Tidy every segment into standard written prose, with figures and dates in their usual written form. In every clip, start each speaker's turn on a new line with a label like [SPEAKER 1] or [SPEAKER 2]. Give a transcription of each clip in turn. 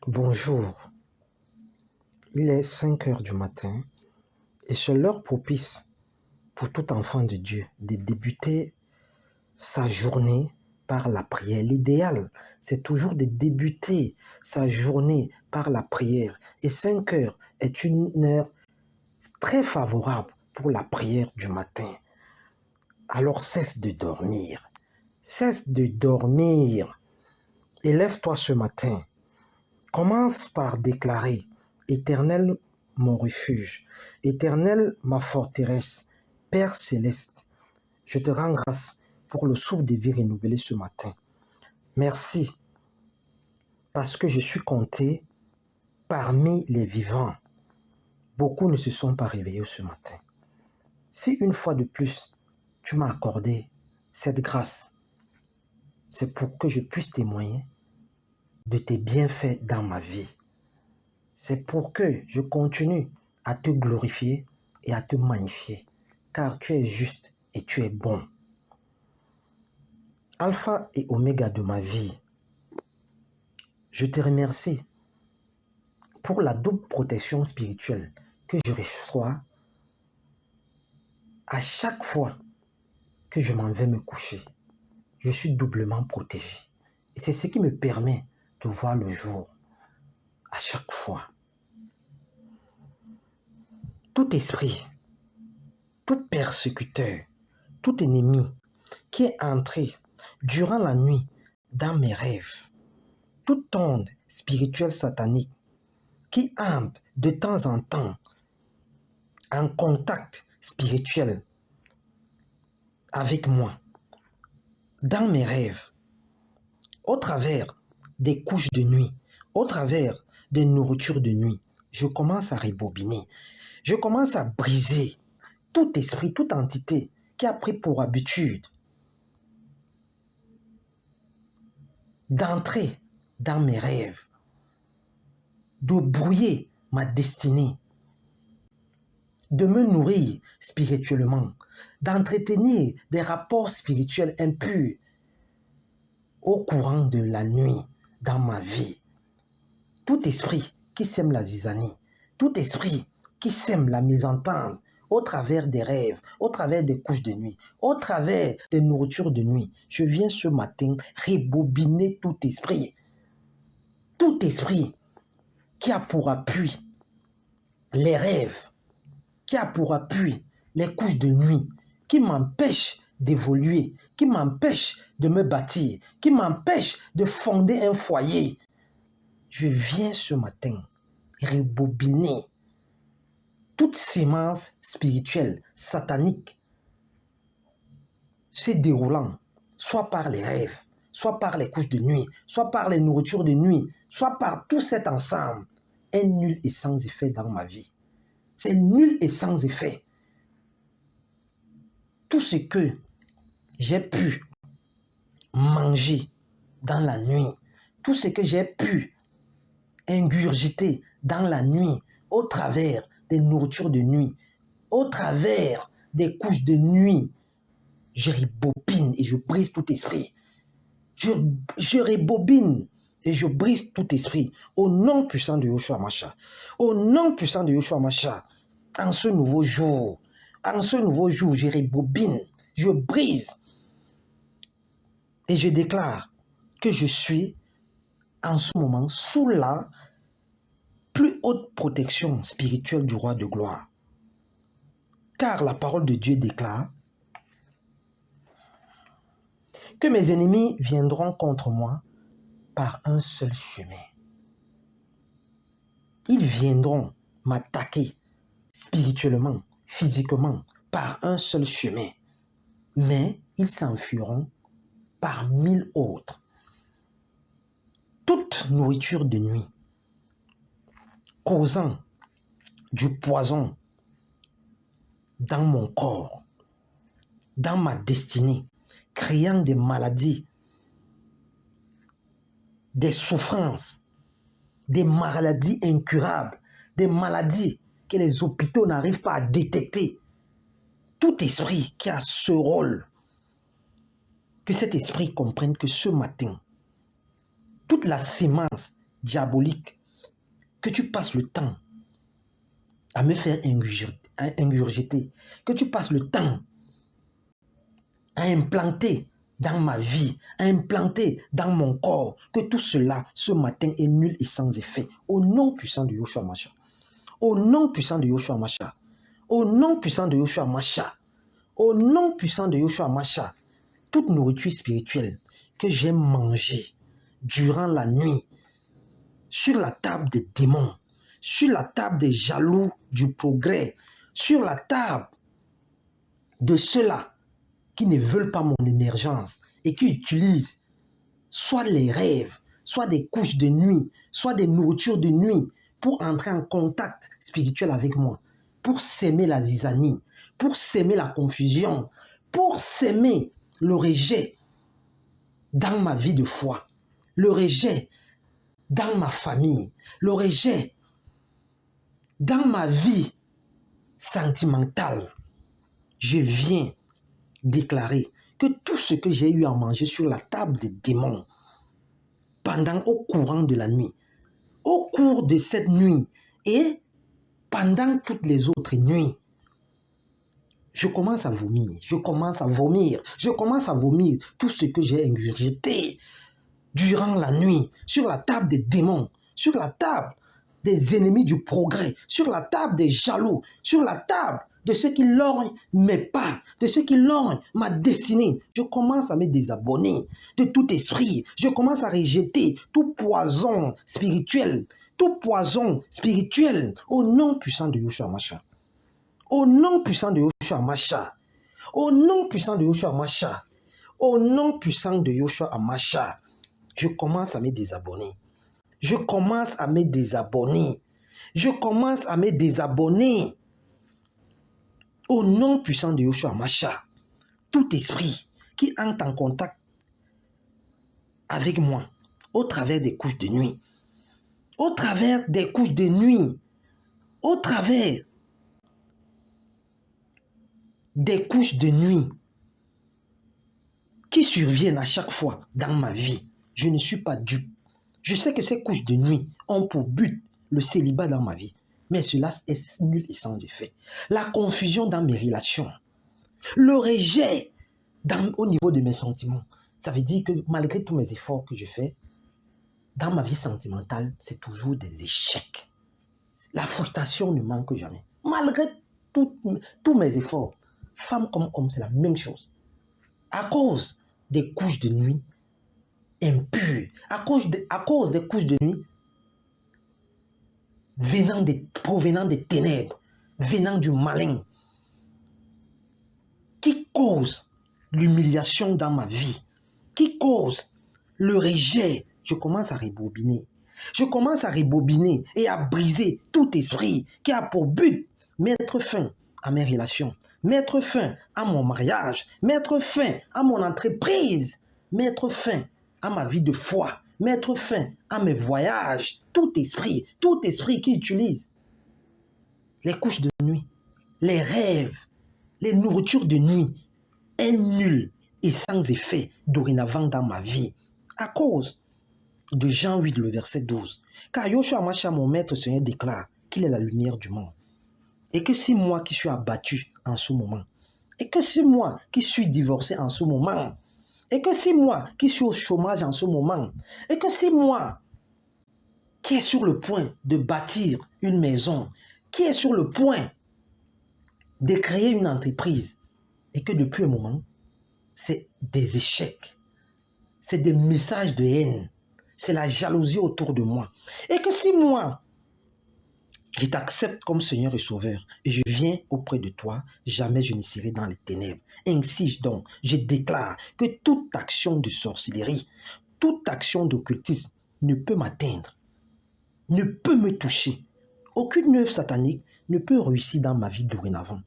[SPEAKER 1] Bonjour, il est 5 heures du matin et c'est l'heure propice pour tout enfant de Dieu de débuter sa journée par la prière. L'idéal, c'est toujours de débuter sa journée par la prière. Et 5 heures est une heure très favorable pour la prière du matin. Alors cesse de dormir. Cesse de dormir. Et lève-toi ce matin. Commence par déclarer: Éternel, mon refuge, Éternel, ma forteresse, Père céleste, je te rends grâce pour le souffle de vie renouvelé ce matin. Merci, parce que je suis compté parmi les vivants. Beaucoup ne se sont pas réveillés ce matin. Si une fois de plus, tu m'as accordé cette grâce, c'est pour que je puisse témoigner de tes bienfaits dans ma vie. C'est pour que je continue à te glorifier et à te magnifier, car tu es juste et tu es bon. Alpha et Oméga de ma vie, je te remercie pour la double protection spirituelle que je reçois à chaque fois que je m'en vais me coucher. Je suis doublement protégé. Et c'est ce qui me permet de voir le jour à chaque fois. Tout esprit, tout persécuteur, tout ennemi qui est entré durant la nuit dans mes rêves, toute onde spirituelle satanique qui entre de temps en temps en contact spirituel avec moi, dans mes rêves, au travers des couches de nuit, au travers des nourritures de nuit, je commence à rebobiner. Je commence à briser tout esprit, toute entité qui a pris pour habitude d'entrer dans mes rêves, de brouiller ma destinée, de me nourrir spirituellement, d'entretenir des rapports spirituels impurs au courant de la nuit dans ma vie. Tout esprit qui sème la zizanie, tout esprit qui sème la mésentente au travers des rêves, au travers des couches de nuit, au travers des nourritures de nuit, je viens ce matin rebobiner tout esprit qui a pour appui les rêves, qui a pour appui les couches de nuit, qui m'empêchent d'évoluer, qui m'empêchent de me bâtir, qui m'empêchent de fonder un foyer. Je viens ce matin rebobiner toute sémence spirituelle, satanique, se déroulant, soit par les rêves, soit par les couches de nuit, soit par les nourritures de nuit, soit par tout cet ensemble, est nul et sans effet dans ma vie. C'est nul et sans effet. Tout ce que j'ai pu manger dans la nuit, tout ce que j'ai pu ingurgiter dans la nuit, au travers des nourritures de nuit, au travers des couches de nuit, je rebobine et je brise tout esprit. Je rebobine et je brise tout esprit au nom puissant de Yoshua Mashiach. Au nom puissant de Yoshua Mashiach, en ce nouveau jour, je rebobine, je brise et je déclare que je suis en ce moment sous la plus haute protection spirituelle du roi de gloire. Car la parole de Dieu déclare que mes ennemis viendront contre moi par un seul chemin. Ils viendront m'attaquer spirituellement, physiquement, par un seul chemin. Mais ils s'enfuiront par 1000 autres. Toute nourriture de nuit, causant du poison dans mon corps, dans ma destinée, créant des maladies, des souffrances, des maladies incurables, des maladies que les hôpitaux n'arrivent pas à détecter. Tout esprit qui a ce rôle, que cet esprit comprenne que ce matin, toute la sémence diabolique que tu passes le temps à me faire ingurgiter, que tu passes le temps à implanter dans ma vie, à implanter dans mon corps, que tout cela, ce matin, est nul et sans effet. Au nom puissant de Yoshua Mashiach. Au nom puissant de Yoshua Mashiach. Au nom puissant de Yoshua Mashiach. Au nom puissant de Yoshua Mashiach. Toute nourriture spirituelle que j'ai mangée durant la nuit, sur la table des démons, sur la table des jaloux du progrès, sur la table de ceux-là qui ne veulent pas mon émergence et qui utilisent soit les rêves, soit des couches de nuit, soit des nourritures de nuit pour entrer en contact spirituel avec moi, pour s'aimer la zizanie, pour s'aimer la confusion, pour s'aimer le rejet dans ma vie de foi, le rejet dans ma famille, le rejet dans ma vie sentimentale. Je viens déclarer que tout ce que j'ai eu à manger sur la table des démons au courant de la nuit, au cours de cette nuit et pendant toutes les autres nuits, je commence à vomir, je commence à vomir tout ce que j'ai ingurgité durant la nuit, sur la table des démons, sur la table des ennemis du progrès, sur la table des jaloux, sur la table de ceux qui lorgnent mes pas, de ceux qui lorgnent ma destinée. Je commence à me désabonner de tout esprit. Je commence à rejeter tout poison spirituel au nom puissant de Yoshua Mashiach. Au nom puissant de Yoshua Mashiach. Au nom puissant de Yoshua Mashiach. Au nom puissant de Yoshua Mashiach. Je commence à me désabonner. Je commence à me désabonner. Je commence à me désabonner. Au nom puissant de Yoshua Mashiach, tout esprit qui entre en contact avec moi au travers des couches de nuit, au travers des couches de nuit, au travers des couches de nuit qui surviennent à chaque fois dans ma vie, je ne suis pas dupe. Je sais que ces couches de nuit ont pour but le célibat dans ma vie. Mais cela est nul et sans effet. La confusion dans mes relations, le rejet au niveau de mes sentiments. Ça veut dire que malgré tous mes efforts que je fais, dans ma vie sentimentale, c'est toujours des échecs. La frustration ne manque jamais. Malgré tous mes efforts, femme comme homme, c'est la même chose. À cause des couches de nuit impures, à cause des couches de nuit provenant des ténèbres, venant du malin, qui cause l'humiliation dans ma vie, qui cause le rejet, je commence à rebobiner. Je commence à rebobiner et à briser tout esprit qui a pour but mettre fin à mes relations, mettre fin à mon mariage, mettre fin à mon entreprise, mettre fin à ma vie de foi, mettre fin à mes voyages. Tout esprit qui utilise les couches de nuit, les rêves, les nourritures de nuit est nul et sans effet dorénavant dans ma vie. À cause de Jean 8, le verset 12. Car Yoshua Mashiach, mon maître Seigneur, déclare qu'il est la lumière du monde. Et que si moi qui suis abattu en ce moment, et que si moi qui suis divorcé en ce moment, et que si moi qui suis au chômage en ce moment, et que si moi qui est sur le point de bâtir une maison, qui est sur le point de créer une entreprise, et que depuis un moment, c'est des échecs, c'est des messages de haine, c'est la jalousie autour de moi. Et que si moi, je t'accepte comme Seigneur et Sauveur, et je viens auprès de toi, jamais je ne serai dans les ténèbres. Ainsi donc, je déclare que toute action de sorcellerie, toute action d'occultisme ne peut m'atteindre, ne peut me toucher. Aucune œuvre satanique ne peut réussir dans ma vie dorénavant,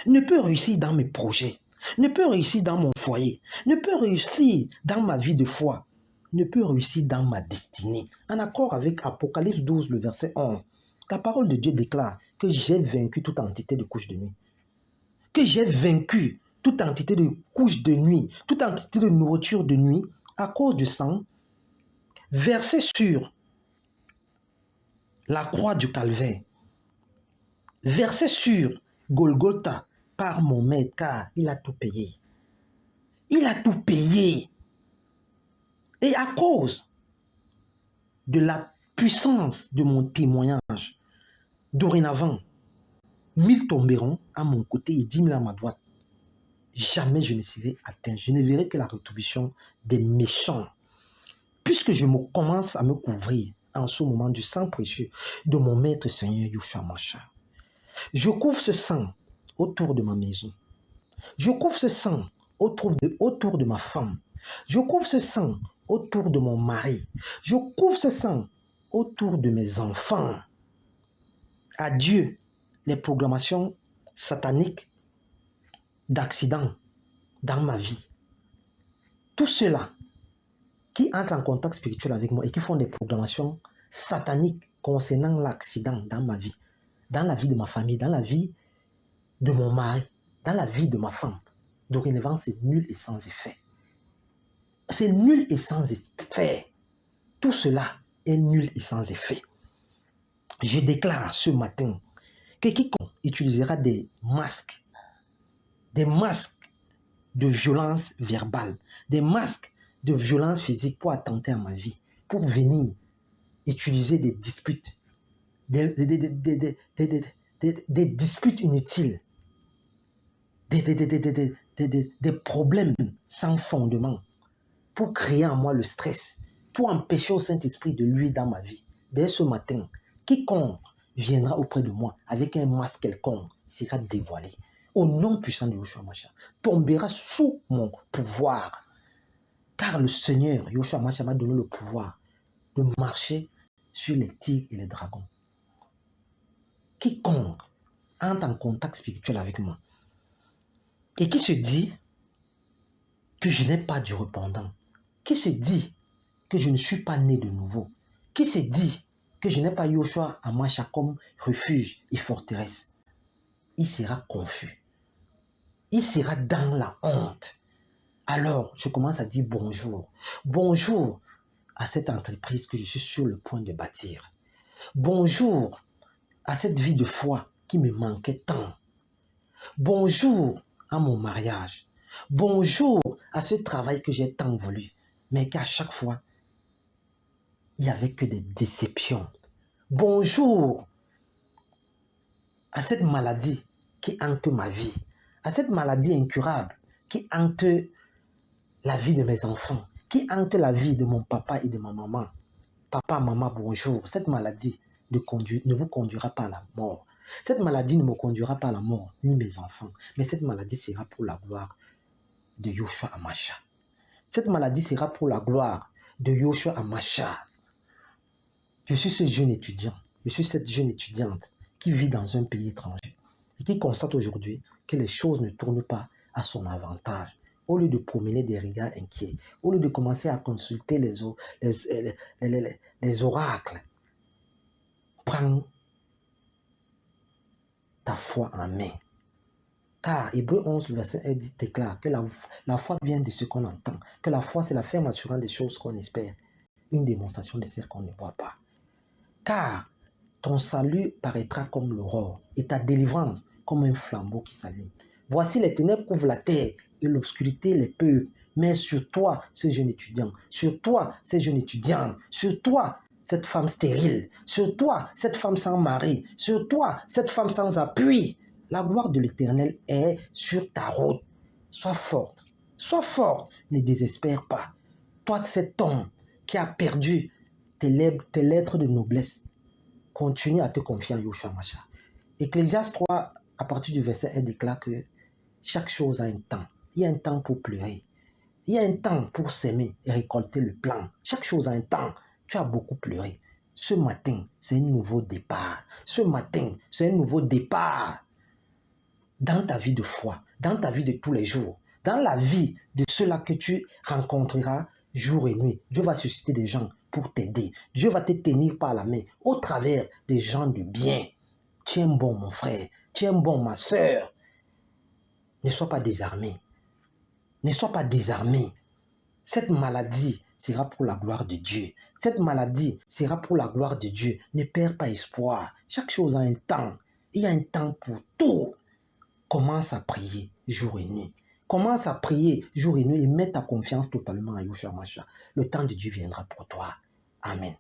[SPEAKER 1] ne peut réussir dans mes projets, ne peut réussir dans mon foyer, ne peut réussir dans ma vie de foi, ne peut réussir dans ma destinée. En accord avec Apocalypse 12, le verset 11, la parole de Dieu déclare que j'ai vaincu toute entité de couche de nuit. Que j'ai vaincu toute entité de couche de nuit, toute entité de nourriture de nuit, à cause du sang versé sur la croix du calvaire, versé sur Golgotha par mon maître, car il a tout payé. Il a tout payé. Et à cause de la puissance de mon témoignage, dorénavant, 1000 tomberont à mon côté et 10 000 à ma droite. Jamais je ne serai atteint. Je ne verrai que la rétribution des méchants. Puisque je commence à me couvrir en ce moment du sang précieux de mon maître Seigneur Yeshua Mashiach. Je couvre ce sang autour de ma maison. Je couvre ce sang autour de ma femme. Je couvre ce sang autour de mon mari. Je couvre ce sang autour de mes enfants. Adieu les programmations sataniques d'accidents dans ma vie. Tous ceux-là qui entrent en contact spirituel avec moi et qui font des programmations sataniques concernant l'accident dans ma vie, dans la vie de ma famille, dans la vie de mon mari, dans la vie de ma femme, dorénavant, c'est nul et sans effet. C'est nul et sans effet. Tout cela est nul et sans effet. Je déclare ce matin que quiconque utilisera des masques de violence verbale, des masques de violence physique pour attenter à ma vie, pour venir utiliser des disputes, des disputes inutiles, des problèmes sans fondement, pour créer en moi le stress, pour empêcher au Saint-Esprit de lui dans ma vie. Dès ce matin, quiconque viendra auprès de moi avec un masque quelconque sera dévoilé. Au nom puissant de Yeshua Mashiach, tombera sous mon pouvoir. Car le Seigneur, Yeshua Mashiach, m'a donné le pouvoir de marcher sur les tigres et les dragons. Quiconque entre en contact spirituel avec moi et qui se dit que je n'ai pas du répondant, qui se dit que je ne suis pas né de nouveau, qui se dit que je n'ai pas Yeshua Mashiach comme refuge et forteresse, il sera confus. Il sera dans la honte. Alors, je commence à dire bonjour. Bonjour à cette entreprise que je suis sur le point de bâtir. Bonjour à cette vie de foi qui me manquait tant. Bonjour à mon mariage. Bonjour à ce travail que j'ai tant voulu, mais qu'à chaque fois, il n'y avait que des déceptions. Bonjour à cette maladie qui hante ma vie, à cette maladie incurable qui hante la vie de mes enfants, qui hante la vie de mon papa et de ma maman. Papa, maman, bonjour. Cette maladie ne vous conduira pas à la mort. Cette maladie ne me conduira pas à la mort, ni mes enfants. Mais cette maladie sera pour la gloire de Yeshua Mashiach. Cette maladie sera pour la gloire de Yeshua Mashiach. Je suis ce jeune étudiant, je suis cette jeune étudiante qui vit dans un pays étranger et qui constate aujourd'hui que les choses ne tournent pas à son avantage. Au lieu de promener des regards inquiets, au lieu de commencer à consulter les oracles, prends ta foi en main. Car Hébreux 11, le verset 1 déclare que la foi vient de ce qu'on entend, que la foi c'est la ferme assurance des choses qu'on espère, une démonstration de celles qu'on ne voit pas. Car ton salut paraîtra comme l'aurore et ta délivrance comme un flambeau qui s'allume. Voici les ténèbres couvrent la terre et l'obscurité les peuples. Mais sur toi, ce jeune étudiant, sur toi, ces jeunes étudiants, sur toi, cette femme stérile, sur toi, cette femme sans mari, sur toi, cette femme sans appui, la gloire de l'Éternel est sur ta route. Sois forte, ne désespère pas. Toi, cet homme qui a perdu tes lettres de noblesse, continue à te confier en Yeshua Mashiach. Ecclésiaste 3, à partir du verset 1, déclare que chaque chose a un temps. Il y a un temps pour pleurer. Il y a un temps pour s'aimer et récolter le plan. Chaque chose a un temps. Tu as beaucoup pleuré. Ce matin, c'est un nouveau départ. Ce matin, c'est un nouveau départ dans ta vie de foi, dans ta vie de tous les jours, dans la vie de ceux-là que tu rencontreras jour et nuit. Dieu va susciter des gens pour t'aider. Dieu va te tenir par la main au travers des gens de bien. Tiens bon, mon frère. Tiens bon, ma soeur. Ne sois pas désarmé. Ne sois pas désarmé. Cette maladie sera pour la gloire de Dieu. Cette maladie sera pour la gloire de Dieu. Ne perds pas espoir. Chaque chose a un temps. Il y a un temps pour tout. Commence à prier jour et nuit. Commence à prier jour et nuit et mets ta confiance totalement à Yeshua Mashiach. Le temps de Dieu viendra pour toi. Amen.